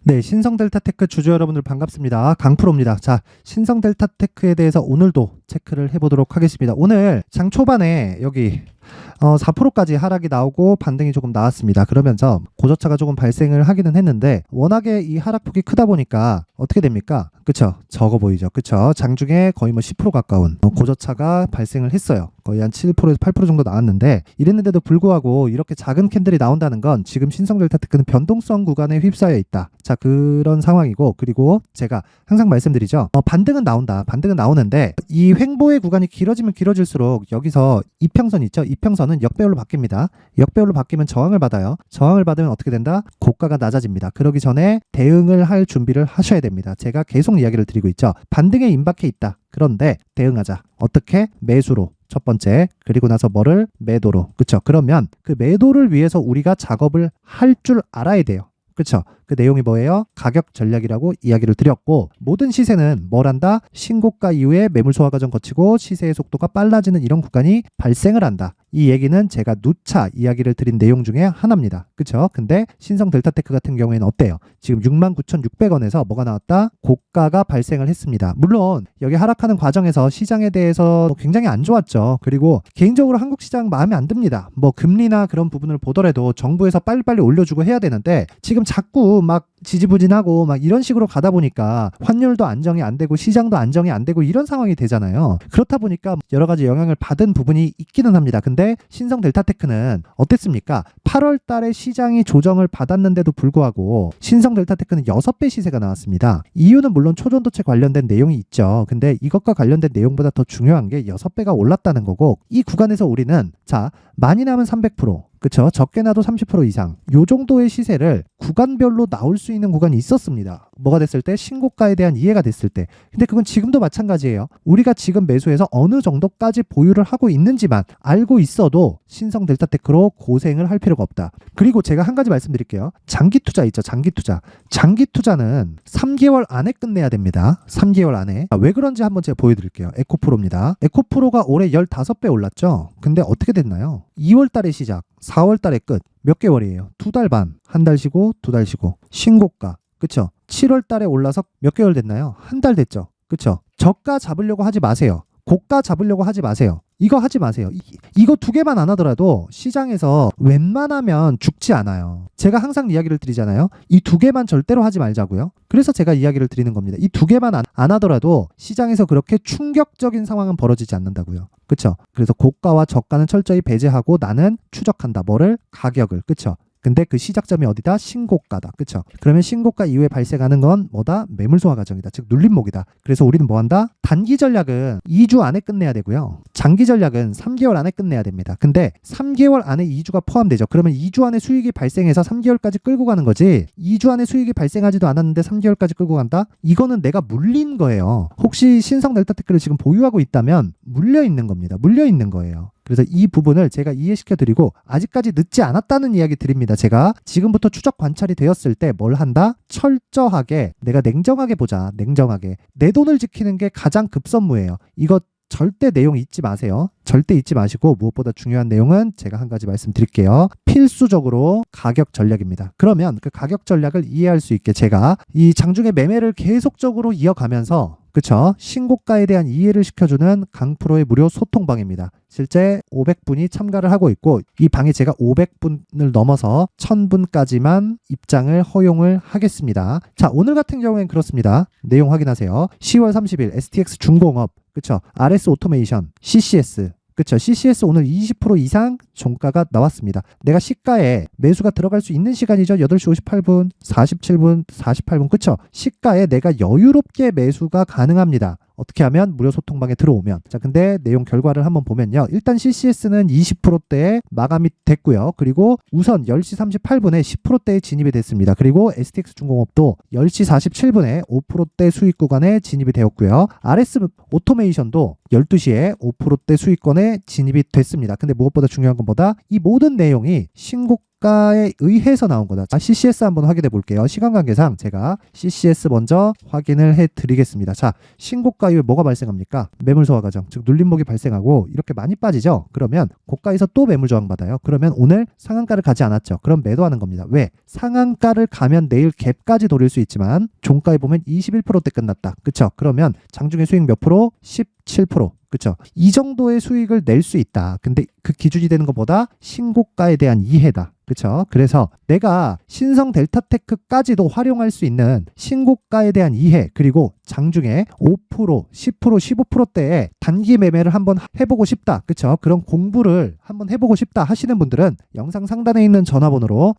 네, 신성델타테크 주주 여러분들 반갑습니다. 강프로입니다. 자, 신성델타테크에 대해서 오늘도 체크를 해보도록 하겠습니다. 오늘 장 초반에 여기 4%까지 하락이 나오고 반등이 조금 나왔습니다. 그러면서 고저차가 조금 발생을 하기는 했는데 워낙에 이 하락폭이 크다 보니까 어떻게 됩니까? 그쵸? 적어 보이죠? 그쵸? 장중에 거의 10% 가까운 고저차가 발생을 했어요. 거의 한 7%에서 8% 정도 나왔는데 이랬는데도 불구하고 이렇게 작은 캔들이 나온다는 건 지금 신성델타테크는 변동성 구간에 휩싸여 있다. 자, 그런 상황이고, 그리고 제가 항상 말씀드리죠. 반등은 나온다. 반등은 나오는데 이 횡보의 구간이 길어지면 길어질수록 여기서 이평선 있죠? 이평선은 역배열로 바뀝니다. 역배열로 바뀌면 저항을 받아요. 저항을 받으면 어떻게 된다? 고가가 낮아집니다. 그러기 전에 대응을 할 준비를 하셔야 됩니다. 제가 계속 이야기를 드리고 있죠. 반등에 임박해 있다. 그런데 대응하자. 어떻게? 매수로. 첫 번째. 그리고 나서 뭐를? 매도로. 그쵸? 그러면 그 매도를 위해서 우리가 작업을 할 줄 알아야 돼요. 그쵸? 그 내용이 뭐예요? 가격 전략이라고 이야기를 드렸고, 모든 시세는 뭘 한다? 신고가 이후에 매물 소화 과정 거치고 시세의 속도가 빨라지는 이런 구간이 발생을 한다. 이 얘기는 제가 누차 이야기를 드린 내용 중에 하나입니다. 그쵸? 근데 신성델타테크 같은 경우에는 어때요? 지금 69,600원에서 뭐가 나왔다? 고가가 발생을 했습니다. 물론 여기 하락하는 과정에서 시장에 대해서 굉장히 안 좋았죠. 그리고 개인적으로 한국 시장 마음에 안 듭니다. 뭐 금리나 그런 부분을 보더라도 정부에서 빨리빨리 올려주고 해야 되는데 지금 자꾸 막 지지부진하고 막 이런 식으로 가다 보니까 환율도 안정이 안 되고 시장도 안정이 안 되고 이런 상황이 되잖아요. 그렇다 보니까 여러 가지 영향을 받은 부분이 있기는 합니다. 근데 신성델타테크는 어땠습니까? 8월 달에 시장이 조정을 받았는데도 불구하고 신성델타테크는 6배 시세가 나왔습니다. 이유는 물론 초전도체 관련된 내용이 있죠. 근데 이것과 관련된 내용보다 더 중요한 게 6배가 올랐다는 거고, 이 구간에서 우리는 자, 많이 나면 300%, 그쵸? 적게 나도 30% 이상 요 정도의 시세를 구간별로 나올 수 있는 구간이 있었습니다. 뭐가 됐을 때? 신고가에 대한 이해가 됐을 때. 근데 그건 지금도 마찬가지예요. 우리가 지금 매수해서 어느 정도까지 보유를 하고 있는지만 알고 있어도 신성델타테크로 고생을 할 필요가 없다. 그리고 제가 한 가지 말씀드릴게요. 장기 투자 있죠. 장기 투자. 장기 투자는 3개월 안에 끝내야 됩니다. 3개월 안에. 왜 그런지 한번 제가 보여드릴게요. 에코프로입니다. 에코프로가 올해 15배 올랐죠. 근데 어떻게 됐나요? 2월 달에 시작, 4월 달에 끝. 몇 개월이에요? 2달 반. 한 달 쉬고 2달 쉬고. 신고가. 그쵸? 7월 달에 올라서 몇 개월 됐나요? 한 달 됐죠. 그쵸? 저가 잡으려고 하지 마세요. 고가 잡으려고 하지 마세요. 이거 하지 마세요. 이거 2개만 안 하더라도 시장에서 웬만하면 죽지 않아요. 제가 항상 이야기를 드리잖아요. 이 2개만 절대로 하지 말자고요. 그래서 제가 이야기를 드리는 겁니다. 이 2개만 안 하더라도 시장에서 그렇게 충격적인 상황은 벌어지지 않는다고요. 그쵸? 그래서 고가와 저가는 철저히 배제하고 나는 추적한다. 뭐를? 가격을. 그쵸? 근데 그 시작점이 어디다? 신고가다. 그쵸? 그러면 신고가 이후에 발생하는 건 뭐다? 매물 소화 과정이다. 즉 눌림목이다. 그래서 우리는 뭐 한다? 단기 전략은 2주 안에 끝내야 되고요. 장기 전략은 3개월 안에 끝내야 됩니다. 근데 3개월 안에 2주가 포함되죠. 그러면 2주 안에 수익이 발생해서 3개월까지 끌고 가는 거지, 2주 안에 수익이 발생하지도 않았는데 3개월까지 끌고 간다? 이거는 내가 물린 거예요. 혹시 신성델타테크를 지금 보유하고 있다면 물려 있는 겁니다. 물려 있는 거예요. 그래서 이 부분을 제가 이해시켜드리고, 아직까지 늦지 않았다는 이야기 드립니다. 제가 지금부터 추적 관찰이 되었을 때 뭘 한다? 철저하게, 내가 냉정하게 보자. 냉정하게. 내 돈을 지키는 게 가장 급선무예요. 이거 절대 내용 잊지 마세요. 절대 잊지 마시고, 무엇보다 중요한 내용은 제가 한 가지 말씀드릴게요. 필수적으로 가격 전략입니다. 그러면 그 가격 전략을 이해할 수 있게 제가 이 장중에 매매를 계속적으로 이어가면서, 그쵸? 신고가에 대한 이해를 시켜주는 강프로의 무료 소통방입니다. 실제 500분이 참가를 하고 있고, 이 방에 제가 500분을 넘어서 1000분까지만 입장을 허용을 하겠습니다. 자, 오늘 같은 경우엔 그렇습니다. 내용 확인하세요. 10월 30일 STX 중공업, 그쵸? RS 오토메이션, CCS, 그쵸? CCS 오늘 20% 이상 종가가 나왔습니다. 내가 시가에 매수가 들어갈 수 있는 시간이죠. 8시 58분, 47분, 48분, 그쵸? 시가에 내가 여유롭게 매수가 가능합니다. 어떻게 하면? 무료 소통방에 들어오면. 자, 근데 내용 결과를 한번 보면요. 일단 CCS는 20%대에 마감이 됐고요. 그리고 우선 10시 38분에 10%대에 진입이 됐습니다. 그리고 STX 중공업도 10시 47분에 5%대 수익 구간에 진입이 되었고요. RS 오토메이션도 12시에 5%대 수익권에 진입이 됐습니다. 근데 무엇보다 중요한 건 뭐다? 이 모든 내용이 신고가 신고가에 의해서 나온 거다. 자, CCS 한번 확인해 볼게요. 시간 관계상 제가 CCS 먼저 확인을 해 드리겠습니다. 자, 신고가 이후에 뭐가 발생합니까? 매물 소화 과정, 즉 눌림목이 발생하고 이렇게 많이 빠지죠. 그러면 고가에서 또 매물 저항 받아요. 그러면 오늘 상한가를 가지 않았죠. 그럼 매도하는 겁니다. 왜? 상한가를 가면 내일 갭까지 노릴 수 있지만 종가에 보면 21%대 끝났다. 그쵸? 그러면 장중에 수익 몇 프로? 17%. 그쵸? 이 정도의 수익을 낼 수 있다. 근데 그 기준이 되는 것보다 신고가에 대한 이해다. 그쵸? 그래서 내가 신성 델타테크까지도 활용할 수 있는 신고가에 대한 이해, 그리고 장중에 5%, 10%, 15%대의 단기 매매를 한번 해보고 싶다. 그쵸? 그런 공부를 한번 해보고 싶다 하시는 분들은 영상 상단에 있는 전화번호로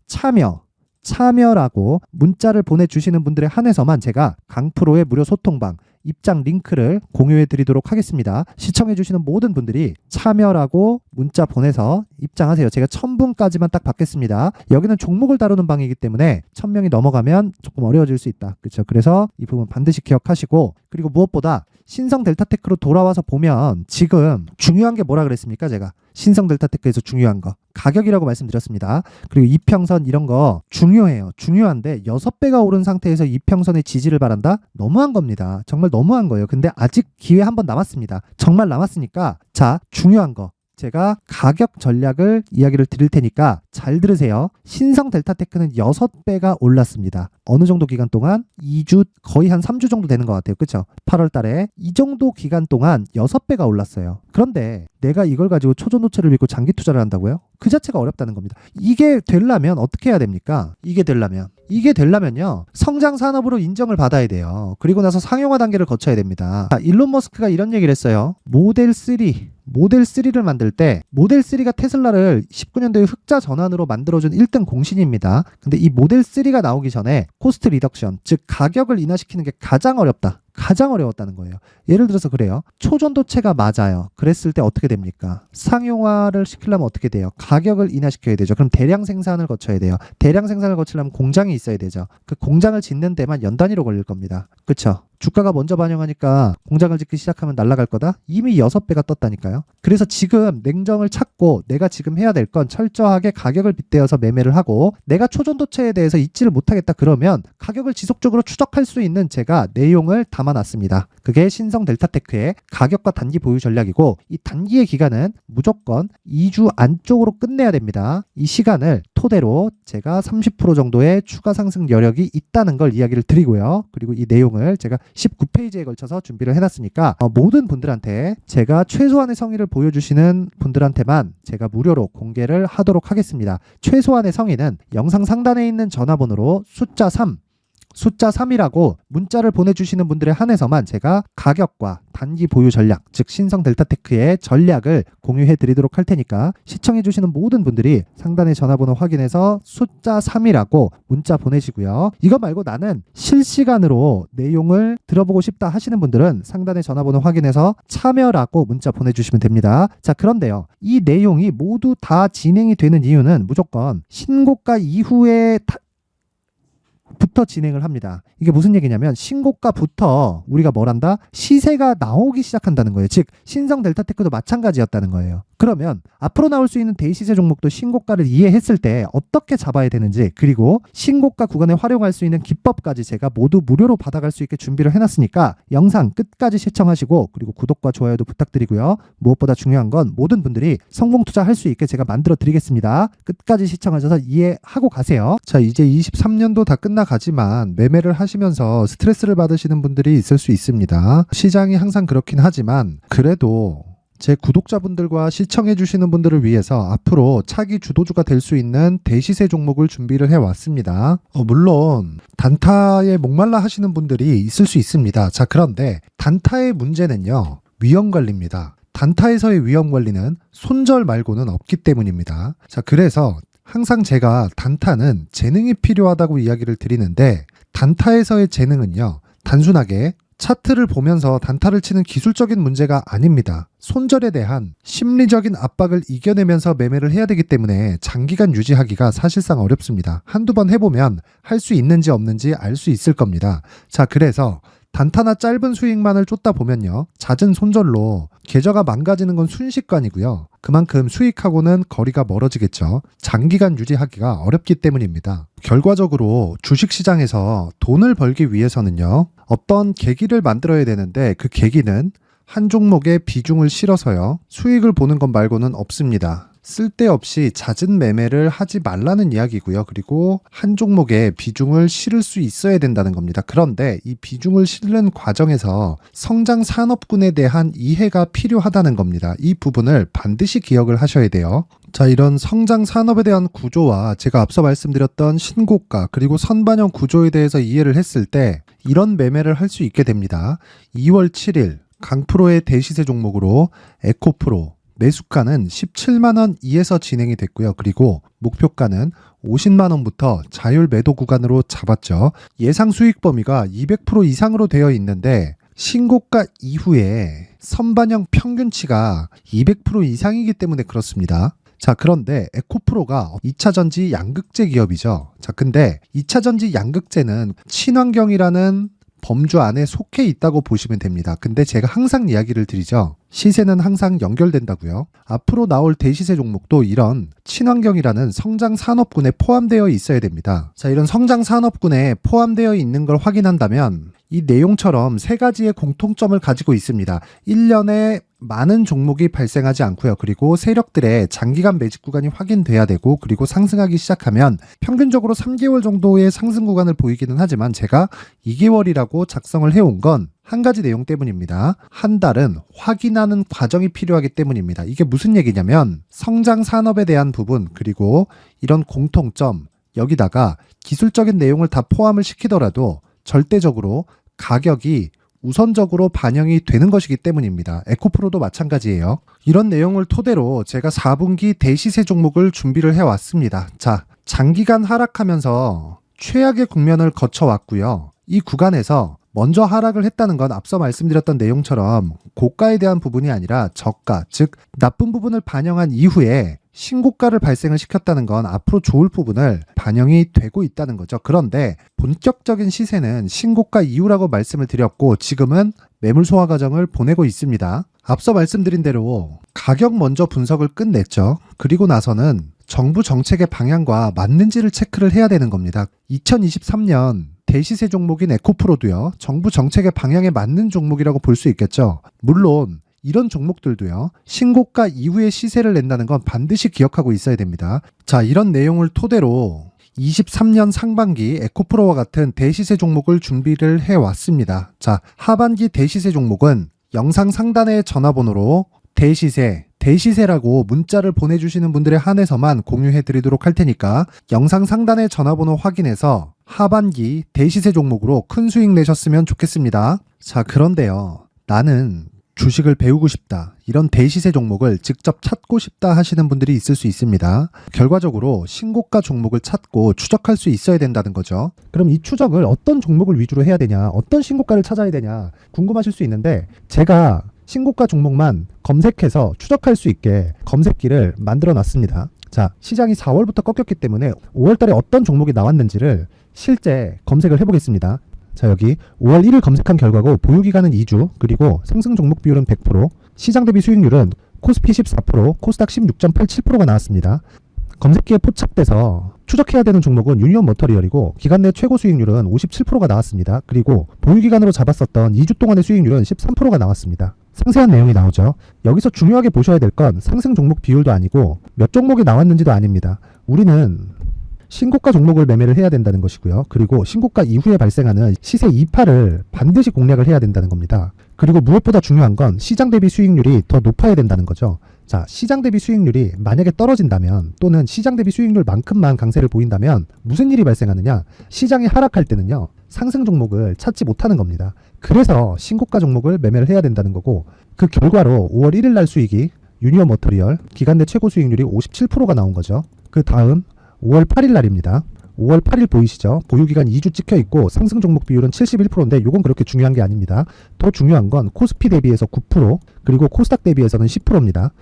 참여라고 문자를 보내주시는 분들에 한해서만 제가 강프로의 무료 소통방 입장 링크를 공유해 드리도록 하겠습니다. 시청해 주시는 모든 분들이 참여라고 문자 보내서 입장하세요. 제가 1000분까지만 딱 받겠습니다. 여기는 종목을 다루는 방이기 때문에 1000명이 넘어가면 조금 어려워질 수 있다. 그렇죠? 그래서 이 부분 반드시 기억하시고, 그리고 무엇보다 신성 델타테크로 돌아와서 보면 지금 중요한 게 뭐라 그랬습니까? 제가 신성 델타테크에서 중요한 거 가격이라고 말씀드렸습니다. 그리고 이평선 이런 거 중요해요. 중요한데 6배가 오른 상태에서 이평선의 지지를 바란다? 너무한 겁니다. 정말 너무한 거예요. 근데 아직 기회 한 번 남았습니다. 정말 남았으니까 자, 중요한 거 제가 가격 전략을 이야기를 드릴 테니까 잘 들으세요. 신성 델타테크는 6배가 올랐습니다. 어느 정도 기간 동안? 2주, 거의 한 3주 정도 되는 것 같아요. 그쵸? 8월 달에 이 정도 기간 동안 6배가 올랐어요. 그런데 내가 이걸 가지고 초전도체를 믿고 장기 투자를 한다고요? 그 자체가 어렵다는 겁니다. 이게 되려면 어떻게 해야 됩니까? 이게 되려면요, 성장 산업으로 인정을 받아야 돼요. 그리고 나서 상용화 단계를 거쳐야 됩니다. 자, 일론 머스크가 이런 얘기를 했어요. 모델 3를 만들 때 모델 3가 테슬라를 19년도에 흑자 전환으로 만들어준 1등 공신입니다. 근데 이 모델 3가 나오기 전에 코스트 리덕션, 즉 가격을 인하시키는 게 가장 어려웠다는 거예요. 예를 들어서 그래요. 초전도체가 맞아요. 그랬을 때 어떻게 됩니까? 상용화를 시키려면 어떻게 돼요? 가격을 인하시켜야 되죠. 그럼 대량 생산을 거쳐야 돼요. 대량 생산을 거치려면 공장이 있어야 되죠. 그 공장을 짓는 데만 연 단위로 걸릴 겁니다. 그쵸? 주가가 먼저 반영하니까 공장을 짓기 시작하면 날아갈 거다? 이미 6배가 떴다니까요. 그래서 지금 냉정을 찾고 내가 지금 해야 될 건 철저하게 가격을 빗대어서 매매를 하고, 내가 초전도체에 대해서 잊지를 못하겠다 그러면 가격을 지속적으로 추적할 수 있는 제가 내용을 담아놨습니다. 그게 신성 델타테크의 가격과 단기 보유 전략이고, 이 단기의 기간은 무조건 2주 안쪽으로 끝내야 됩니다. 이 시간을 토대로 제가 30% 정도의 추가 상승 여력이 있다는 걸 이야기를 드리고요. 그리고 이 내용을 제가 19페이지에 걸쳐서 준비를 해놨으니까 모든 분들한테, 제가 최소한의 성의를 보여주시는 분들한테만 제가 무료로 공개를 하도록 하겠습니다. 최소한의 성의는 영상 상단에 있는 전화번호로 숫자 3이라고 문자를 보내주시는 분들에 한해서만 제가 가격과 단기 보유 전략, 즉 신성 델타테크의 전략을 공유해 드리도록 할 테니까 시청해 주시는 모든 분들이 상단의 전화번호 확인해서 숫자 3이라고 문자 보내시고요. 이거 말고 나는 실시간으로 내용을 들어보고 싶다 하시는 분들은 상단의 전화번호 확인해서 참여라고 문자 보내주시면 됩니다. 자, 그런데요, 이 내용이 모두 다 진행이 되는 이유는 무조건 신고가 이후에 부터 진행을 합니다. 이게 무슨 얘기냐면 신고가부터 우리가 뭘 한다? 시세가 나오기 시작한다는 거예요. 즉 신성 델타테크도 마찬가지였다는 거예요. 그러면 앞으로 나올 수 있는 대시세 종목도 신고가를 이해했을 때 어떻게 잡아야 되는지, 그리고 신고가 구간에 활용할 수 있는 기법까지 제가 모두 무료로 받아갈 수 있게 준비를 해놨으니까 영상 끝까지 시청하시고, 그리고 구독과 좋아요도 부탁드리고요. 무엇보다 중요한 건 모든 분들이 성공 투자할 수 있게 제가 만들어 드리겠습니다. 끝까지 시청하셔서 이해하고 가세요. 자, 이제 23년도 다 끝나가지만 매매를 하시면서 스트레스를 받으시는 분들이 있을 수 있습니다. 시장이 항상 그렇긴 하지만 그래도 제 구독자분들과 시청해 주시는 분들을 위해서 앞으로 차기 주도주가 될 수 있는 대시세 종목을 준비를 해왔습니다. 물론 단타에 목말라 하시는 분들이 있을 수 있습니다. 자, 그런데 단타의 문제는요, 위험관리입니다. 단타에서의 위험관리는 손절 말고는 없기 때문입니다. 자, 그래서 항상 제가 단타는 재능이 필요하다고 이야기를 드리는데, 단타에서의 재능은요, 단순하게 차트를 보면서 단타를 치는 기술적인 문제가 아닙니다. 손절에 대한 심리적인 압박을 이겨내면서 매매를 해야 되기 때문에 장기간 유지하기가 사실상 어렵습니다. 한두 번 해보면 할 수 있는지 없는지 알 수 있을 겁니다. 자, 그래서 단타나 짧은 수익만을 쫓다 보면요, 잦은 손절로 계좌가 망가지는 건 순식간이고요. 그만큼 수익하고는 거리가 멀어지겠죠. 장기간 유지하기가 어렵기 때문입니다. 결과적으로 주식시장에서 돈을 벌기 위해서는요, 어떤 계기를 만들어야 되는데 그 계기는 한 종목에 비중을 실어서요, 수익을 보는 것 말고는 없습니다. 쓸데없이 잦은 매매를 하지 말라는 이야기고요. 그리고 한 종목에 비중을 실을 수 있어야 된다는 겁니다. 그런데 이 비중을 실는 과정에서 성장 산업군에 대한 이해가 필요하다는 겁니다. 이 부분을 반드시 기억을 하셔야 돼요. 자, 이런 성장 산업에 대한 구조와 제가 앞서 말씀드렸던 신고가 그리고 선반영 구조에 대해서 이해를 했을 때 이런 매매를 할 수 있게 됩니다. 2월 7일 강프로의 대시세 종목으로 에코프로 매수가는 17만원 이에서 진행이 됐고요. 그리고 목표가는 50만원부터 자율 매도 구간으로 잡았죠. 예상 수익 범위가 200% 이상으로 되어 있는데 신고가 이후에 선반영 평균치가 200% 이상이기 때문에 그렇습니다. 자, 그런데 에코프로가 2차전지 양극재 기업이죠. 자, 근데 2차전지 양극재는 친환경이라는 범주 안에 속해 있다고 보시면 됩니다. 근데 제가 항상 이야기를 드리죠. 시세는 항상 연결된다고요. 앞으로 나올 대시세 종목도 이런 친환경이라는 성장 산업군에 포함되어 있어야 됩니다. 자, 이런 성장 산업군에 포함되어 있는 걸 확인한다면 이 내용처럼 세 가지의 공통점을 가지고 있습니다. 1년에 많은 종목이 발생하지 않고요. 그리고 세력들의 장기간 매집 구간이 확인돼야 되고, 그리고 상승하기 시작하면 평균적으로 3개월 정도의 상승 구간을 보이기는 하지만 제가 2개월이라고 작성을 해온 건 한 가지 내용 때문입니다. 한 달은 확인하는 과정이 필요하기 때문입니다. 이게 무슨 얘기냐면 성장 산업에 대한 부분, 그리고 이런 공통점, 여기다가 기술적인 내용을 다 포함을 시키더라도 절대적으로 가격이 우선적으로 반영이 되는 것이기 때문입니다. 에코프로도 마찬가지예요. 이런 내용을 토대로 제가 4분기 대시세 종목을 준비를 해왔습니다. 자, 장기간 하락하면서 최악의 국면을 거쳐왔고요. 이 구간에서 먼저 하락을 했다는 건 앞서 말씀드렸던 내용처럼 고가에 대한 부분이 아니라 저가, 즉 나쁜 부분을 반영한 이후에 신고가를 발생을 시켰다는 건 앞으로 좋을 부분을 반영이 되고 있다는 거죠. 그런데 본격적인 시세는 신고가 이후라고 말씀을 드렸고 지금은 매물 소화 과정을 보내고 있습니다. 앞서 말씀드린 대로 가격 먼저 분석을 끝냈죠. 그리고 나서는 정부 정책의 방향과 맞는지를 체크를 해야 되는 겁니다. 2023년 대시세 종목인 에코프로도요, 정부 정책의 방향에 맞는 종목이라고 볼 수 있겠죠. 물론 이런 종목들도요, 신고가 이후에 시세를 낸다는 건 반드시 기억하고 있어야 됩니다. 자, 이런 내용을 토대로 23년 상반기 에코프로와 같은 대시세 종목을 준비를 해왔습니다. 자, 하반기 대시세 종목은 영상 상단의 전화번호로 대시세라고 문자를 보내주시는 분들에 한해서만 공유해 드리도록 할 테니까 영상 상단의 전화번호 확인해서 하반기 대시세 종목으로 큰 수익 내셨으면 좋겠습니다. 자, 그런데요, 나는 주식을 배우고 싶다, 이런 대시세 종목을 직접 찾고 싶다 하시는 분들이 있을 수 있습니다. 결과적으로 신고가 종목을 찾고 추적할 수 있어야 된다는 거죠. 그럼 이 추적을 어떤 종목을 위주로 해야 되냐, 어떤 신고가를 찾아야 되냐 궁금하실 수 있는데 제가 신고가 종목만 검색해서 추적할 수 있게 검색기를 만들어 놨습니다. 자, 시장이 4월부터 꺾였기 때문에 5월달에 어떤 종목이 나왔는지를 실제 검색을 해보겠습니다. 자, 여기 5월 1일 검색한 결과고 보유기간은 2주, 그리고 상승 종목 비율은 100%, 시장 대비 수익률은 코스피 14%, 코스닥 16.87%가 나왔습니다. 검색기에 포착돼서 추적해야 되는 종목은 유니온 머터리얼이고 기간 내 최고 수익률은 57%가 나왔습니다. 그리고 보유기간으로 잡았었던 2주 동안의 수익률은 13%가 나왔습니다. 상세한 내용이 나오죠. 여기서 중요하게 보셔야 될 건 상승 종목 비율도 아니고 몇 종목이 나왔는지도 아닙니다. 우리는 신고가 종목을 매매를 해야 된다는 것이고요. 그리고 신고가 이후에 발생하는 시세 이파를 반드시 공략을 해야 된다는 겁니다. 그리고 무엇보다 중요한 건 시장 대비 수익률이 더 높아야 된다는 거죠. 자, 시장 대비 수익률이 만약에 떨어진다면, 또는 시장 대비 수익률만큼만 강세를 보인다면 무슨 일이 발생하느냐? 시장이 하락할 때는요, 상승 종목을 찾지 못하는 겁니다. 그래서 신고가 종목을 매매를 해야 된다는 거고, 그 결과로 5월 1일 날 수익이 유니온 머터리얼 기간 내 최고 수익률이 57%가 나온 거죠. 그 다음 5월 8일 날입니다. 5월 8일 보이시죠? 보유기간 2주 찍혀 있고 상승 종목 비율은 71%인데 이건 그렇게 중요한 게 아닙니다. 더 중요한 건 코스피 대비해서 9%, 그리고 코스닥 대비해서는 10%입니다.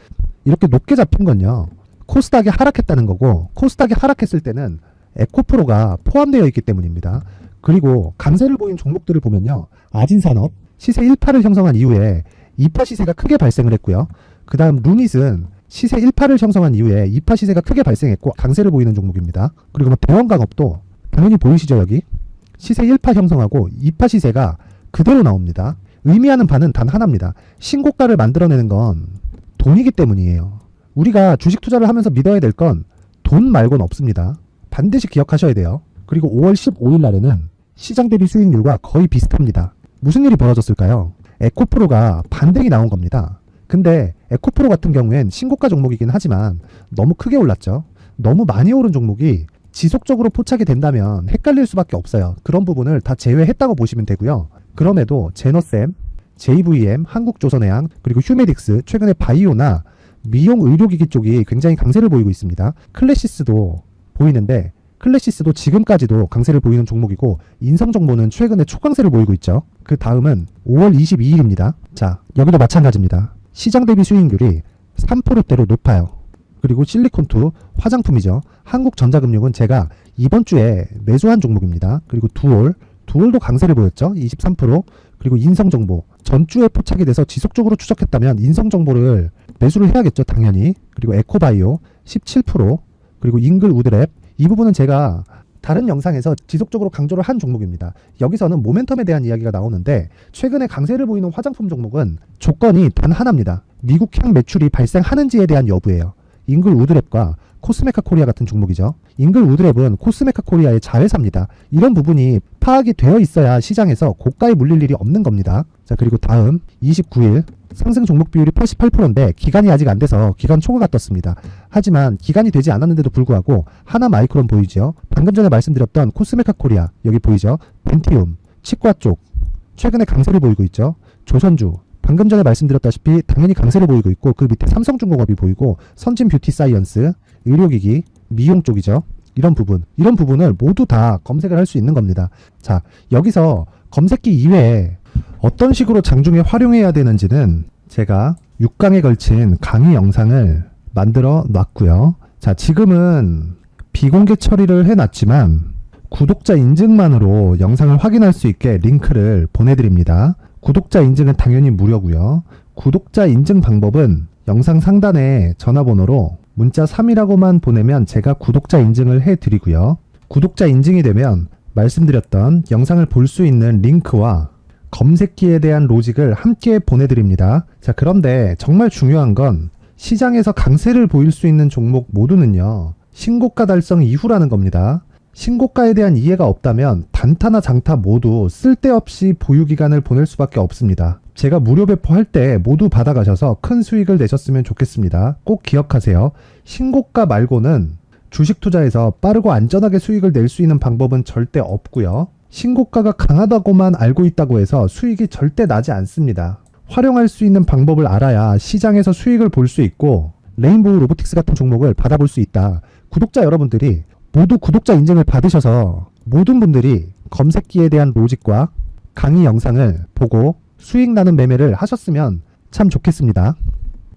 이렇게 높게 잡힌 건요, 코스닥이 하락했다는 거고, 코스닥이 하락했을 때는 에코프로가 포함되어 있기 때문입니다. 그리고 강세를 보인 종목들을 보면요, 아진산업 시세 1파를 형성한 이후에 2파 시세가 크게 발생을 했고요. 그 다음 루닛은 시세 1파를 형성한 이후에 2파 시세가 크게 발생했고 강세를 보이는 종목입니다. 그리고 뭐 대원강업도 당연히 보이시죠 여기? 시세 1파 형성하고 2파 시세가 그대로 나옵니다. 의미하는 바는 단 하나입니다. 신고가를 만들어내는 건 돈이기 때문이에요. 우리가 주식 투자를 하면서 믿어야 될 건 돈 말고는 없습니다. 반드시 기억하셔야 돼요. 그리고 5월 15일 날에는 시장 대비 수익률과 거의 비슷합니다. 무슨 일이 벌어졌을까요? 에코프로가 반등이 나온 겁니다. 근데 에코프로 같은 경우엔 신고가 종목이긴 하지만 너무 크게 올랐죠. 너무 많이 오른 종목이 지속적으로 포착이 된다면 헷갈릴 수밖에 없어요. 그런 부분을 다 제외했다고 보시면 되고요. 그럼에도 제너셈, JVM, 한국조선해양, 그리고 휴메딕스, 최근에 바이오나 미용 의료기기 쪽이 굉장히 강세를 보이고 있습니다. 클래시스도 보이는데 클래시스도 지금까지도 강세를 보이는 종목이고 인성정보는 최근에 초강세를 보이고 있죠. 그 다음은 5월 22일입니다. 자, 여기도 마찬가지입니다. 시장 대비 수익률이 3%대로 높아요. 그리고 실리콘2 화장품이죠. 한국전자금융은 제가 이번 주에 매수한 종목입니다. 그리고 두올도 강세를 보였죠. 23%. 그리고 인성정보 전주에 포착이 돼서 지속적으로 추적했다면 인성정보를 매수를 해야겠죠. 당연히. 그리고 에코바이오 17%. 그리고 잉글 우드랩 이 부분은 제가 다른 영상에서 지속적으로 강조를 한 종목입니다. 여기서는 모멘텀에 대한 이야기가 나오는데 최근에 강세를 보이는 화장품 종목은 조건이 단 하나입니다. 미국향 매출이 발생하는지에 대한 여부예요. 잉글 우드랩과 코스메카 코리아 같은 종목이죠. 잉글 우드랩은 코스메카 코리아의 자회사입니다. 이런 부분이 파악이 되어 있어야 시장에서 고가에 물릴 일이 없는 겁니다. 자, 그리고 다음 29일 상승 종목 비율이 88%인데 기간이 아직 안 돼서 기간 초과가 떴습니다. 하지만 기간이 되지 않았는데도 불구하고 하나 마이크론 보이죠. 방금 전에 말씀드렸던 코스메카 코리아 여기 보이죠. 벤티움, 치과 쪽 최근에 강세를 보이고 있죠. 조선주 방금 전에 말씀드렸다시피 당연히 강세를 보이고 있고 그 밑에 삼성중공업이 보이고 선진 뷰티 사이언스, 의료기기, 미용 쪽이죠. 이런 부분을 모두 다 검색을 할 수 있는 겁니다. 자, 여기서 검색기 이외에 어떤 식으로 장중에 활용해야 되는지는 제가 6강에 걸친 강의 영상을 만들어 놨고요. 자, 지금은 비공개 처리를 해놨지만 구독자 인증만으로 영상을 확인할 수 있게 링크를 보내드립니다. 구독자 인증은 당연히 무료고요. 구독자 인증 방법은 영상 상단에 전화번호로 문자 3이라고만 보내면 제가 구독자 인증을 해드리고요. 구독자 인증이 되면 말씀드렸던 영상을 볼 수 있는 링크와 검색기에 대한 로직을 함께 보내드립니다. 자, 그런데 정말 중요한 건 시장에서 강세를 보일 수 있는 종목 모두는요. 신고가 달성 이후라는 겁니다. 신고가에 대한 이해가 없다면 단타나 장타 모두 쓸데없이 보유기간을 보낼 수밖에 없습니다. 제가 무료 배포할 때 모두 받아가셔서 큰 수익을 내셨으면 좋겠습니다. 꼭 기억하세요. 신고가 말고는 주식 투자에서 빠르고 안전하게 수익을 낼 수 있는 방법은 절대 없고요. 신고가가 강하다고만 알고 있다고 해서 수익이 절대 나지 않습니다. 활용할 수 있는 방법을 알아야 시장에서 수익을 볼 수 있고 레인보우 로보틱스 같은 종목을 받아볼 수 있다. 구독자 여러분들이 모두 구독자 인증을 받으셔서 모든 분들이 검색기에 대한 로직과 강의 영상을 보고 수익 나는 매매를 하셨으면 참 좋겠습니다.